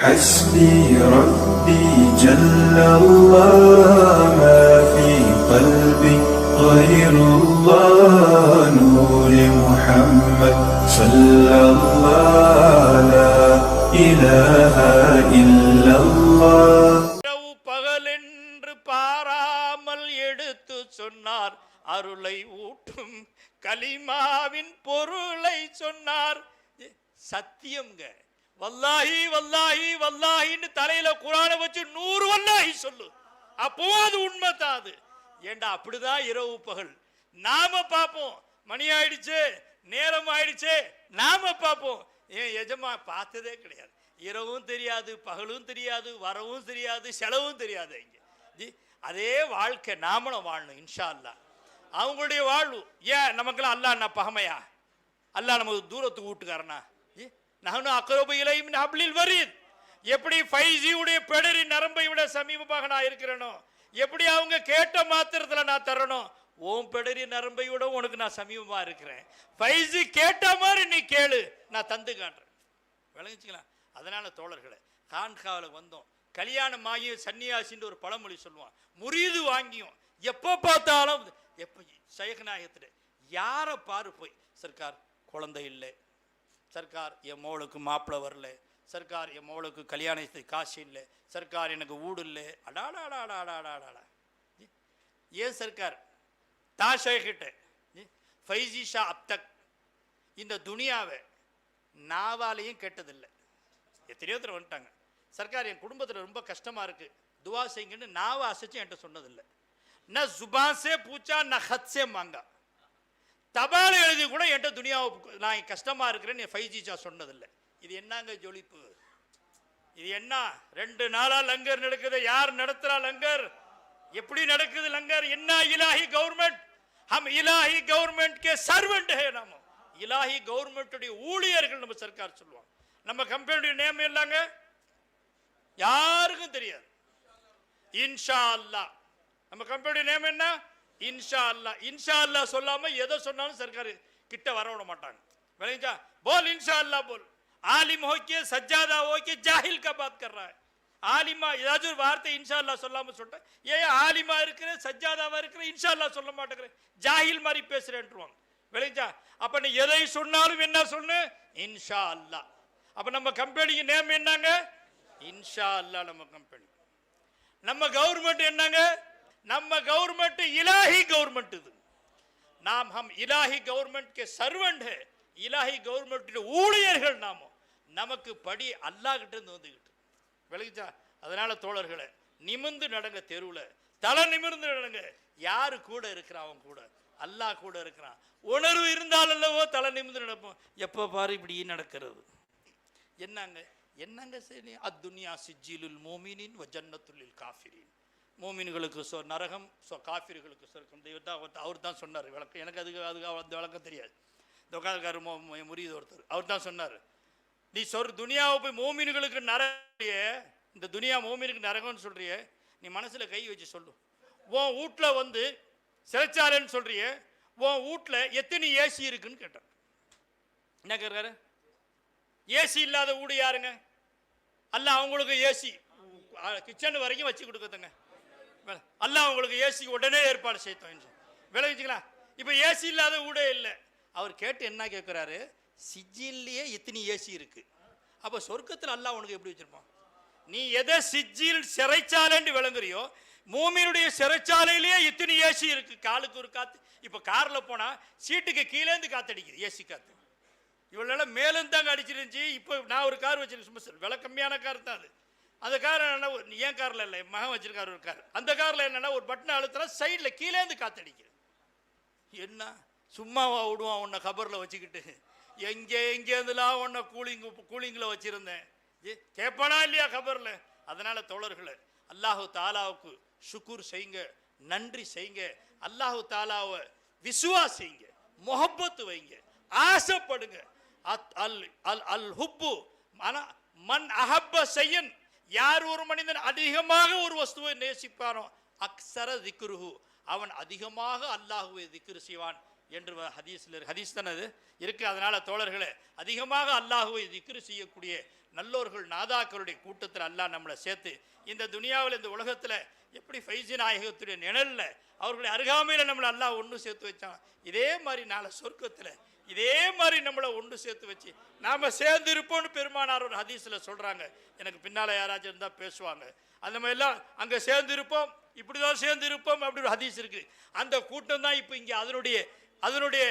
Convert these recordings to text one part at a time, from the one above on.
حسبي ربي جل الله ما في قلبي غير الله نور محمد صلى الله لا إله إلا الله. பகல் என்று பாராமல் எடுத்து சொன்னார், அருளை ஊட்டும் கலிமாவின் பொருளை சொன்னார். சத்தியம்ங்க, வல்லாஹி வல்லாஹி வல்லாஹின்னு தலையில குரானை வச்சு 100 வல்லாஹி சொல்லு, அப்பவும் அது உண்மைதான். அது ஏண்டா அப்படிதான் இரவு பகல். நாம பார்ப்போம், மணி ஆயிடுச்சு, நேரம் ஆயிடுச்சு, நாம பார்ப்போம். ஏன் எஜமா பார்த்ததே கிடையாது. இரவும் தெரியாது, பகலும் தெரியாது, வரவும் தெரியாது, செலவும் தெரியாது. இங்க அதே வாழ்க்கை நாமளும் வாழணும் இன்ஷா அல்லாஹ். அவங்களுடைய வாழ்வு ஏன் நமக்கெல்லாம் அல்லாஹ் என்ன பகமையா? அல்லாஹ் நமக்கு தூரத்துக்கு வீட்டுக்காரனா? நஹனு அக்ரபு இலைஹி மின் ஹப்லில் வரீத். எப்படி 5G உடைய பெடரி நரம்பை விட சமீபமாக நான் இருக்கிறேனோ, எப்படி அவங்க கேட்ட மாத்திரத்தில் நான் தரணும், ஓம் பெடரி நரம்பை விட உனக்கு நான் சமீபமா இருக்கிறேன். 5G கேட்ட மாதிரி நீ கேளு, நான் தந்து காட்டுறேன். விளங்கிச்சுக்கலாம். அதனால தோழர்களே, கான்காவில் வந்தோம். கல்யாணம் ஆகி சன்னியாசின்னு ஒரு பழமொழி சொல்லுவான். முறிது வாங்கியும் எப்போ பார்த்தாலும் எப்போ சைகநாயகத்துல யாரை பாரு போய், சர்க்கார் குழந்தை இல்லை, சர்க்கார் என் மோளுக்கு மாப்பிள்ளை வரல, சர்க்கார் என் மோளுக்கு கல்யாணத்துக்கு காசு இல்லை, சர்க்கார் எனக்கு வீடு இல்லை. அடாடாடாடாடாடாடா. ஏன் சர்க்கார் தாஷகிட்ட 5G ஷா அப்தக் இந்த துனியாவை நாவாலையும் கேட்டதில்லை. எத்தனையோ தடவை வந்துட்டாங்க, சர்க்கார் என் குடும்பத்தில் ரொம்ப கஷ்டமாக இருக்கு, துவா செய்யுங்கன்னு நாவை அசைச்சு என்கிட்ட சொன்னதில்லை. ந ஜுபான் சே பூச்சா ந ஹத் சே மாங்கா. தபால் எழுதி கூட என்கிட்ட துனியாவை நான் கஷ்டமா இருக்கிறேன்னு 5G ஷா சொன்னதில்லை. இது என்னங்க ஜொலிப்பு? இது என்ன? 2 நாளா லங்கர் நடக்குது. யார் நடத்துறா லங்கர்? எப்படி நடக்குது லங்கர்? என்ன இலாஹி கவர்மெண்ட்? ஹம் இலாஹி கவர்மெண்ட் கே சர்வெண்ட் ஹே. நாம இலாஹி கவர்மெண்ட் ஊழியர்கள் நம்ம சர்க்கார் சொல்லுவாங்க. நம்ம கம்பெனியுடைய நேம் இல்லங்க, யாருக்கும் தெரியாது. இன்ஷா அல்லாஹ் நம்ம கம்பெனியுடைய நேம் என்ன? இன்ஷா அல்லாஹ். இன்ஷா அல்லாஹ் சொல்லாம எதை சொன்னாலும் சர்க்கார் கிட்ட வர விட மாட்டாங்க. விளங்கிச்சா? போல் இன்ஷா அல்லாஹ் போல். ஆலிம் ஹோக்கே சஜ்ஜாதா ஹோக்கே ஜாஹில் கா பாத் கர் ரஹா है. ஆலிமா ஏதாச்சும் ஒரு வார்த்தை இன்ஷா அல்லாஹ் சொல்லாம சொல்லிட்டேன், ஏன் ஆலிமா இருக்கிற சஜ்ஜாதாவா இருக்கிற இன்ஷா அல்லாஹ் சொல்ல மாட்டேங்கிறேன், ஜாஹில் மாதிரி பேசுறேன்ட்டுருவாங்க. விளங்கிச்சா? அப்ப நீ எதை சொன்னாலும் என்ன சொல்லு? இன்ஷா அல்லாஹ். அப்ப நம்ம கம்பெனிக்கு நேம் என்னங்க? இன்ஷா அல்லாஹ். நம்ம கம்பெனி, நம்ம கவர்மெண்ட் என்னங்க? நம்ம கவர்மெண்ட் இலாஹி கவர்மெண்ட். இது நாம் ஹம் இலாஹி கவர்மெண்ட் கே சர்வெண்ட் ஹே. இலாஹி கவர்மெண்ட் ஊழியர்கள் நாம. நமக்கு படி அல்லாஹ் கிட்ட இருந்து வந்துகிட்டு. விளங்கிச்சா? அதனால தோழர்களே, நிமிர்ந்து நடங்க, தெருவில் தலை நிமிர்ந்து நடங்க. யாரு கூட இருக்கிறான்? அவன் கூட அல்லாஹ் கூட இருக்கிறான். உணர்வு இருந்தாலல்லவோ தலை நிமிர்ந்து நடப்போம். எப்போ பாரு இப்படி நடக்கிறது. என்னங்க என்னங்க சரி? அத்துன்யா சிஜிலுல் மோமினின் வ ஜன்னத்துல் காஃபிரின். மோமின்களுக்கு நரகம், காஃபிர்களுக்கு சொர்க்கம். அவர் தான் சொன்னார் விளக்கம். எனக்கு அதுக்கு அந்த விளக்கம் தெரியாது. இந்த உட்காந்துக்காரு முறியது ஒருத்தர், அவர் தான் சொன்னார், நீ துனியாவை போய் மோமின்களுக்கு நரக, இந்த துனியா மோமினுக்கு நரகம்னு சொல்றிய, நீ மனசுல கை வச்சு சொல்லு. உன் வீட்டில் வந்து சிறைச்சாலைன்னு சொல்றிய, உன் வீட்டில் எத்தனை ஏசி இருக்குன்னு கேட்டார். என்ன கேட்காரு? ஏசி இல்லாத வீடு யாருங்க? அல்ல அவங்களுக்கு ஏசி கிச்சன் வரைக்கும் வச்சு கொடுக்குதுங்க. அல்ல அவங்களுக்கு ஏசி உடனே ஏற்பாடு செய்தோம். விளைவிச்சுங்களா? இப்போ ஏசி இல்லாத வீடே இல்லை. அவர் கேட்டு என்ன கேட்குறாரு? சிஜின்லேயே எத்தனை ஏசி இருக்கு, அப்போ சொர்க்கத்தில் அல்லாஹ் உனக்கு எப்படி வச்சிருப்பான்? நீ எதை சிஜில் சிறைச்சாலைன்னு விளங்குறியோ, மூமினுடைய சிறைச்சாலையிலேயே இத்தனை ஏசி இருக்கு. காலுக்கு ஒரு காத்து. இப்போ காரில் போனால் சீட்டுக்கு கீழேந்து காத்தடிக்குது, ஏசி காத்து. இவ்வளோ மேலும் தாங்க அடிச்சிருந்துச்சு. இப்போ நான் ஒரு கார் வச்சிருக்கேன், சும்மா விலை கம்மியான கார் தான் அது. அந்த கார் என்னன்னா, ஏன் காரில் இல்லை, மகன் வச்சிருக்காரு ஒரு கார். அந்த காரில் என்னன்னா, ஒரு பட்டனை அழுத்தினா சைடில் கீழேந்து காத்தடிக்குது. என்ன சும்மாவா விடுவான் உன்னை கபரில் வச்சுக்கிட்டு? எங்கேருந்துலாம் உன்னை கூலிங்கில் வச்சிருந்தேன், கேட்பானா இல்லையா கபரில்? அதனால தோழர்களே, அல்லாஹு தாலாவுக்கு ஷுக்கூர் செய்யுங்க, நன்றி செய்யுங்க. அல்லாஹு தாலாவை விசுவாசிங்க, முஹப்பத்து வைங்க, ஆசைப்படுங்க. அல் ஹுப்பு மன் அஹப்ப செய்யன். யார் ஒரு மனிதன் அதிகமாக ஒரு வஸ்துவை நேசிப்பானோ, அக்ஸர திக்ருஹு, அவன் அதிகமாக அல்லாஹுவை திக்ரு செய்வான். என்று ஹதீஸ் தானே அது இருக்கு. அதனால தோழர்களே, அதிகமாக அல்லாஹுவை திக்ரு செய்யக்கூடிய நல்லோர்கள் நாதாக்களுடைய கூட்டத்தில் அல்லாஹ் நம்மளை சேர்த்து இந்த துனியாவில் இந்த உலகத்தில் எப்படி ஃபைசி நாயகத்துடைய நிழலில் அவர்களுடைய அருகாமையில் நம்மளை அல்லாஹ் ஒன்று சேர்த்து வச்சான், இதே மாதிரி நாளை சொர்க்கத்தில் இதே மாதிரி நம்மளை ஒன்று சேர்த்து வச்சு நாம் சேர்ந்து இருப்போம்னு பெருமானார் ஒரு ஹதீஸில் சொல்கிறாங்க. எனக்கு பின்னால் யாராச்சும் இருந்தால் பேசுவாங்க. அந்த மாதிரிலாம் அங்கே சேர்ந்து இருப்போம், இப்படி தான் சேர்ந்து இருப்போம் அப்படி ஒரு ஹதீஸ் இருக்குது. அந்த கூட்டம் தான் இப்போ இங்கே அதனுடைய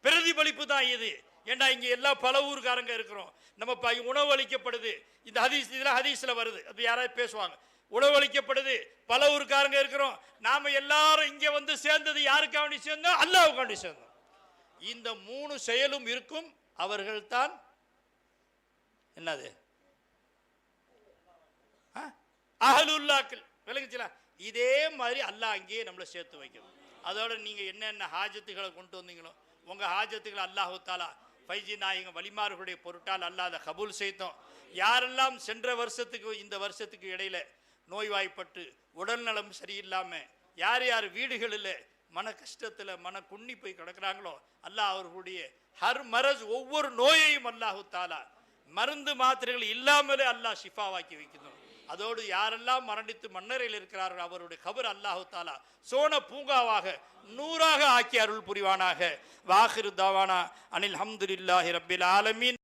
பிரதிபலிப்பு தான் இது. ஏண்டா இங்கே எல்லாம் பல ஊருக்காரங்க இருக்கிறோம், நம்ம உணவு அளிக்கப்படுது. இந்த இதெல்லாம் ஹதீஸில் வருது. அது யாராவது பேசுவாங்க, உணவு அளிக்கப்படுது, பல ஊருக்காரங்க இருக்கிறோம். நாம் எல்லாரும் இங்கே வந்து சேர்ந்தது யாருக்காண்டி சேர்ந்தோம்? அல்லாஹ்வுக்காண்டி சேர்ந்தோம். இந்த 3 செயலும் இருக்கும். அவர்கள் தான் என்னது அஹலுல்லாக்கள். விளங்குச்சுல? இதே மாதிரி அல்லாஹ் அங்கேயே நம்மளை சேர்த்து வைக்கணும். அதோட நீங்கள் என்னென்ன ஹாஜத்துகளை கொண்டு வந்தீங்களோ உங்கள் ஹாஜத்துக்களை அல்லாஹு தாலா ஃபைஜி நாயகம் வலிமார்களுடைய பொருட்டால் அல்லாஹ் அதை கபூல் செய்தோம். யாரெல்லாம் சென்ற வருஷத்துக்கு இந்த வருஷத்துக்கு இடையில நோய்வாய்ப்பட்டு உடல் நலம் சரியில்லாமல் யார் யார் வீடுகளில் மன கஷ்டத்தில் மன குன்னி போய் கிடக்கிறாங்களோ அல்லாஹ் அவர்களுடைய ஹர் மரஜ் ஒவ்வொரு நோயையும் அல்லாஹு தாலா மருந்து மாத்திரைகள் இல்லாமலே அல்லாஹ் ஷிஃபாவாக்கி வைக்கணும். அதோடு யாரெல்லாம் மரணித்து மன்னரையில் இருக்கிறார்கள் அவருடைய கபர் அல்லாஹு தாலா சோன பூங்காவாக 100ஆக ஆக்கி அருள் புரிவானாக. வாஹிரு தாவானா அனில் ஹம்துலில்லாஹி ரப்பில் ஆலமீன்.